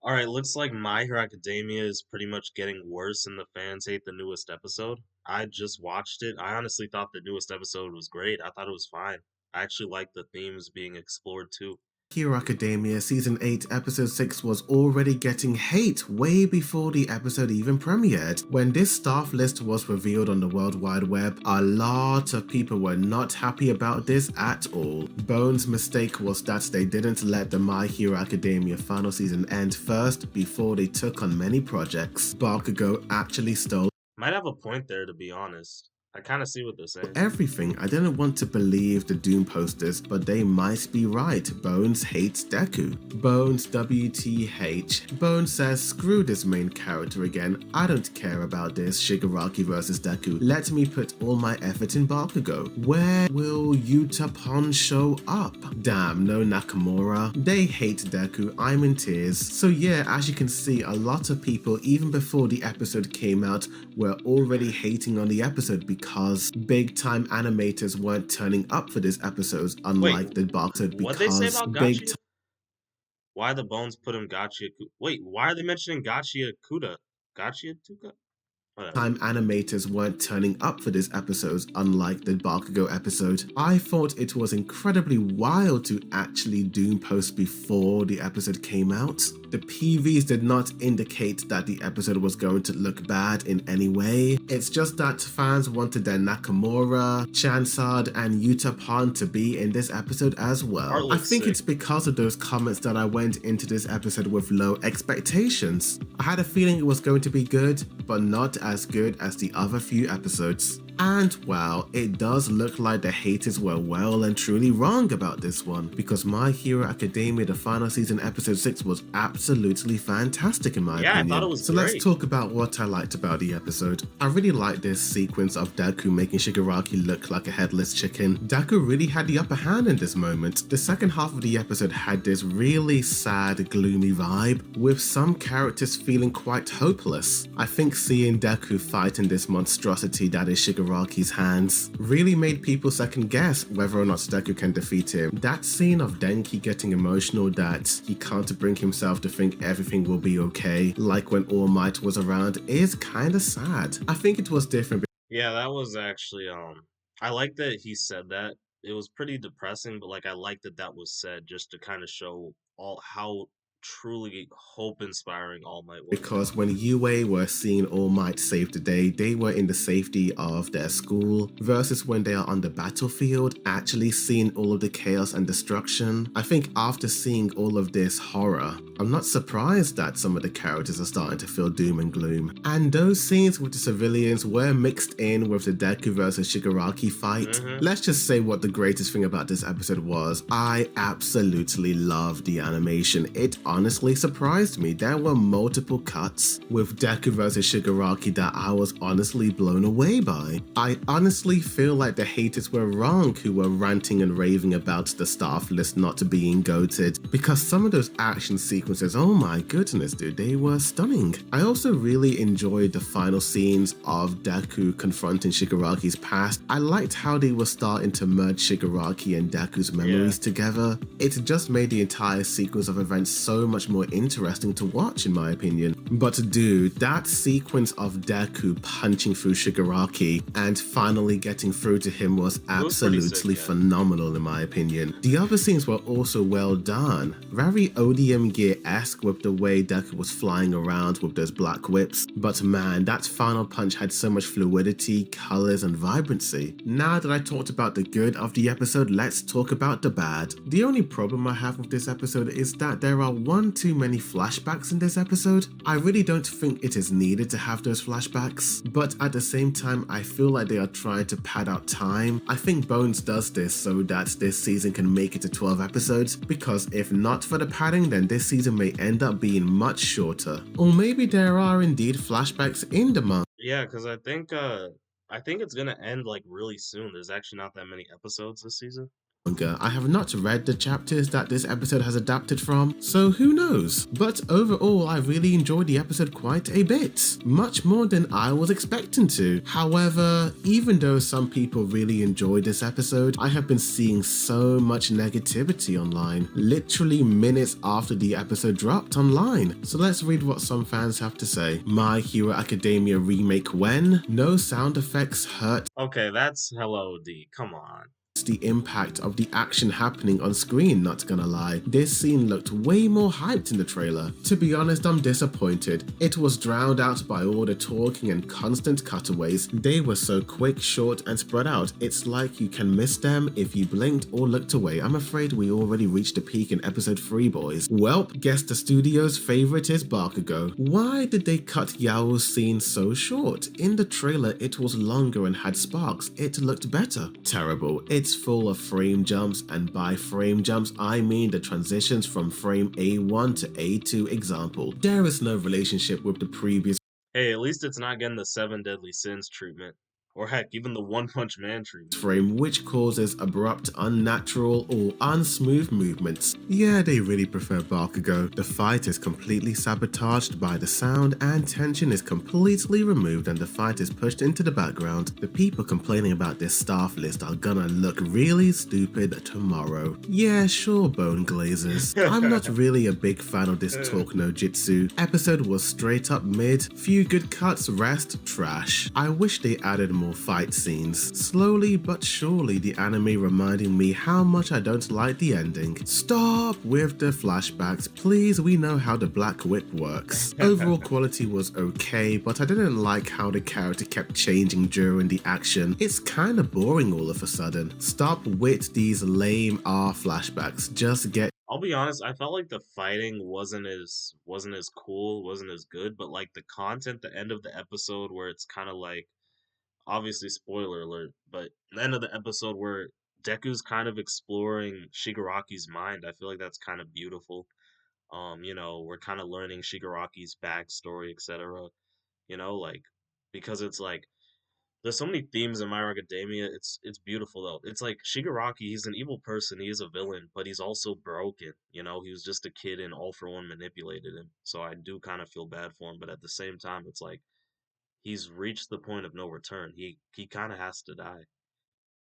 All right, looks like My Hero Academia is pretty much getting worse and the fans hate the newest episode. I just watched it. I honestly thought the newest episode was great. I thought it was fine. I actually like the themes being explored too. Hero Academia Season 8 Episode 6 was already getting hate way before the episode even premiered. When this staff list was revealed on the World Wide Web, a lot of people were not happy about this at all. Bones' mistake was that they didn't let the My Hero Academia final season end first before they took on many projects. Bakugo actually stole Might have a point there, to be honest. I kind of see what they're saying. everything. I didn't want to believe the Doom posters, but they might be right. Bones hates Deku. Bones WTH. Bones says, screw this main character again. I don't care about this Shigaraki versus Deku. Let me put all my effort in Bakugo. Where will Utapon show up? Damn, no Nakamura. They hate Deku. I'm in tears. So yeah, as you can see, a lot of people, even before the episode came out, were already hating on the episode because big time animators weren't turning up for this episode, Wait, unlike the episode, what they say because about big Gachia? Why the Bones put him Gachia? Wait, why are they mentioning Gachia Kuda? Gachia Tuka? Whatever. time animators weren't turning up for this episode, unlike the Bakugo episode. I thought it was incredibly wild to actually Doom post before the episode came out. The PVs did not indicate that the episode was going to look bad in any way. It's just that fans wanted their Nakamura, Chansard, and Utapon to be in this episode as well. Art I looks think sick. it's because of those comments that I went into this episode with low expectations. I had a feeling it was going to be good, but not as good as the other few episodes. And well, it does look like the haters were well and truly wrong about this one, because My Hero Academia the final season episode 6 was absolutely fantastic in my Yeah, I thought it opinion. was So let's great. talk about what I liked about the episode. I really liked this sequence of Deku making Shigaraki look like a headless chicken. Deku really had the upper hand in this moment. The second half of the episode had this really sad, gloomy vibe, with some characters feeling quite hopeless. I think seeing Deku fighting this monstrosity that is Shigaraki's hands really made people second guess whether or not Deku can defeat him. That scene of Denki getting emotional that he can't bring himself to think everything will be okay, like when All Might was around, is kinda sad. I think it was different. Yeah, that was actually I like that he said that. It was pretty depressing, but like I like that that was said just to kind of show all how truly hope inspiring All Might was. Because when UA were seeing All Might save the day, they were in the safety of their school, versus when they are on the battlefield, actually seeing all of the chaos and destruction. I think after seeing all of this horror, I'm not surprised that some of the characters are starting to feel doom and gloom. And those scenes with the civilians were mixed in with the Deku versus Shigaraki fight. Let's just say what the greatest thing about this episode was. I absolutely loved the animation. It honestly surprised me. There were multiple cuts with Deku versus Shigaraki that I was honestly blown away by. I honestly feel like the haters were wrong who were ranting and raving about the staff list not being goated, because some of those action sequences, oh my goodness dude, they were stunning. I also really enjoyed the final scenes of Deku confronting Shigaraki's past. I liked how they were starting to merge Shigaraki and Deku's memories together. It just made the entire sequence of events so much more interesting to watch in my opinion. But dude, that sequence of Deku punching through Shigaraki and finally getting through to him was absolutely phenomenal in my opinion. The other scenes were also well done. Very ODM Gear-esque with the way Deku was flying around with those black whips. But man, that final punch had so much fluidity, colors, and vibrancy. Now that I talked about the good of the episode, let's talk about the bad. The only problem I have with this episode is that there are one too many flashbacks in this episode. I really don't think it is needed to have those flashbacks, but at the same time, I feel like they are trying to pad out time. I think Bones does this so that this season can make it to 12 episodes, because if not for the padding, then this season may end up being much shorter. Or maybe there are indeed flashbacks in the manga. Yeah, because I think it's gonna end like really soon. There's actually not that many episodes this season. manga. I have not read the chapters that this episode has adapted from, so who knows? But overall, I really enjoyed the episode quite a bit, much more than I was expecting to. However, even though some people really enjoyed this episode, I have been seeing so much negativity online, literally minutes after the episode dropped online. So let's read what some fans have to say. My Hero Academia remake when? No sound effects hurt Okay, that's hello D. Come on. the impact of the action happening on screen, not gonna lie. This scene looked way more hyped in the trailer. To be honest, I'm disappointed. It was drowned out by all the talking and constant cutaways. They were so quick, short, and spread out, it's like you can miss them if you blinked or looked away. I'm afraid we already reached the peak in episode 3, boys. Welp, guess the studio's favorite is Bakugo. Why did they cut Yao's scene so short? In the trailer, it was longer and had sparks. It looked better. Terrible. It's full of frame jumps, and by frame jumps I mean the transitions from frame A1 to A2 example. There is no relationship with the previous Hey, at least it's not getting the 7 Deadly Sins treatment. Or heck, even the One Punch Man treatment. frame, which causes abrupt, unnatural, or unsmooth movements. Yeah, they really prefer Bakugo. The fight is completely sabotaged by the sound, and tension is completely removed, and the fight is pushed into the background. The people complaining about this staff list are gonna look really stupid tomorrow. Yeah, sure, Bone Glazers. I'm not really a big fan of this Talk No Jitsu. Episode was straight up mid, few good cuts, rest trash. I wish they added more fight scenes. Slowly but surely the anime reminding me how much I don't like the ending. Stop with the flashbacks, please. We know how the Black Whip works. Overall quality was okay, but I didn't like how the character kept changing during the action. It's kinda boring all of a sudden. Stop with these lame flashbacks, just get I'll be honest, I felt like the fighting wasn't as cool, wasn't as good, but like the content, the end of the episode where it's kind of like obviously spoiler alert, but the end of the episode where Deku's kind of exploring Shigaraki's mind, I feel like that's kind of beautiful. We're kind of learning Shigaraki's backstory, etc. Like because it's like there's so many themes in My Hero Academia. It's beautiful though. It's like Shigaraki, he's an evil person, he is a villain, but he's also broken. He was just a kid and All for One manipulated him. So I do kind of feel bad for him, but at the same time, it's like he's reached the point of no return. He kind of has to die.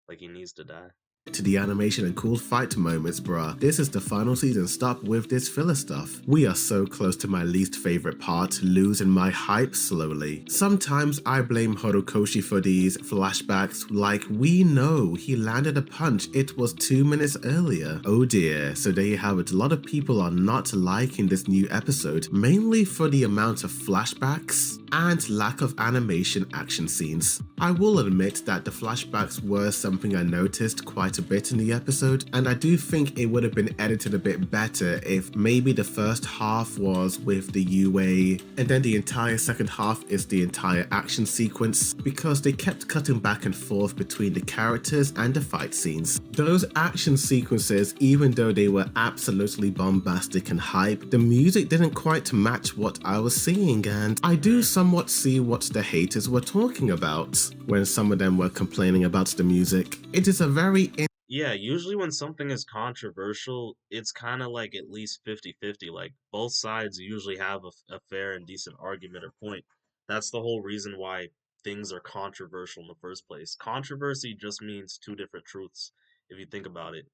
Like he needs to die. to the animation and cool fight moments, bruh. This is the final season, stop with this filler stuff. We are so close to my least favorite part, losing my hype slowly. Sometimes I blame Horikoshi for these flashbacks, like we know he landed a punch, it was 2 minutes earlier. Oh dear, so there you have it. A lot of people are not liking this new episode, mainly for the amount of flashbacks and lack of animation action scenes. I will admit that the flashbacks were something I noticed quite a bit in the episode, and I do think it would have been edited a bit better if maybe the first half was with the UA and then the entire second half is the entire action sequence, because they kept cutting back and forth between the characters and the fight scenes. Those action sequences, even though they were absolutely bombastic and hype, the music didn't quite match what I was seeing, and I do somewhat see what the haters were talking about when some of them were complaining about the music. It is a very Yeah, usually when something is controversial, it's kind of like at least 50-50. Like both sides usually have a fair and decent argument or point. That's the whole reason why things are controversial in the first place. Controversy just means two different truths if you think about it.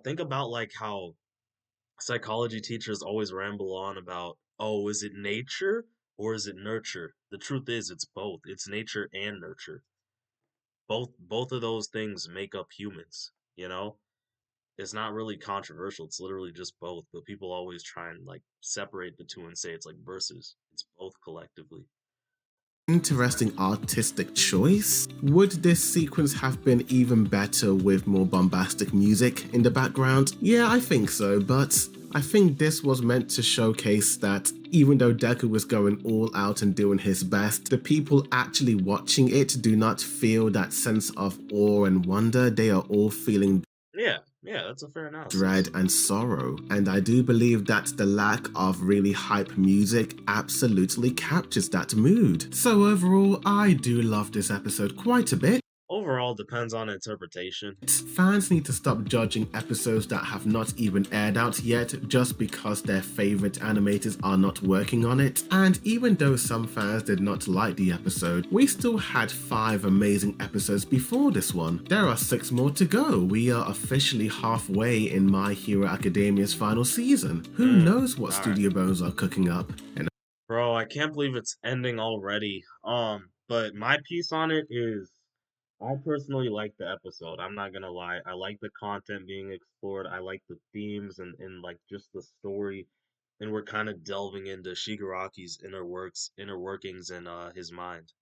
Think about like how psychology teachers always ramble on about, oh, is it nature or is it nurture? The truth is it's both. It's nature and nurture. Both of those things make up humans. It's not really controversial. It's literally just both. But people always try and like separate the two and say it's like versus. It's both collectively. interesting artistic choice. Would this sequence have been even better with more bombastic music in the background? Yeah, I think so, but I think this was meant to showcase that even though Deku was going all out and doing his best, the people actually watching it do not feel that sense of awe and wonder. They are all feeling Yeah, that's a fair analysis. dread and sorrow, and I do believe that the lack of really hype music absolutely captures that mood. So overall, I do love this episode quite a bit. Overall, depends on interpretation. Fans need to stop judging episodes that have not even aired out yet just because their favorite animators are not working on it. And even though some fans did not like the episode, we still had 5 amazing episodes before this one. There are 6 more to go. We are officially halfway in My Hero Academia's final season. Who knows what All right. Studio Bones are cooking up? And Bro, I can't believe it's ending already. But my piece on it is I personally like the episode. I'm not gonna lie. I like the content being explored. I like the themes and like just the story. And we're kind of delving into Shigaraki's inner workings and his mind.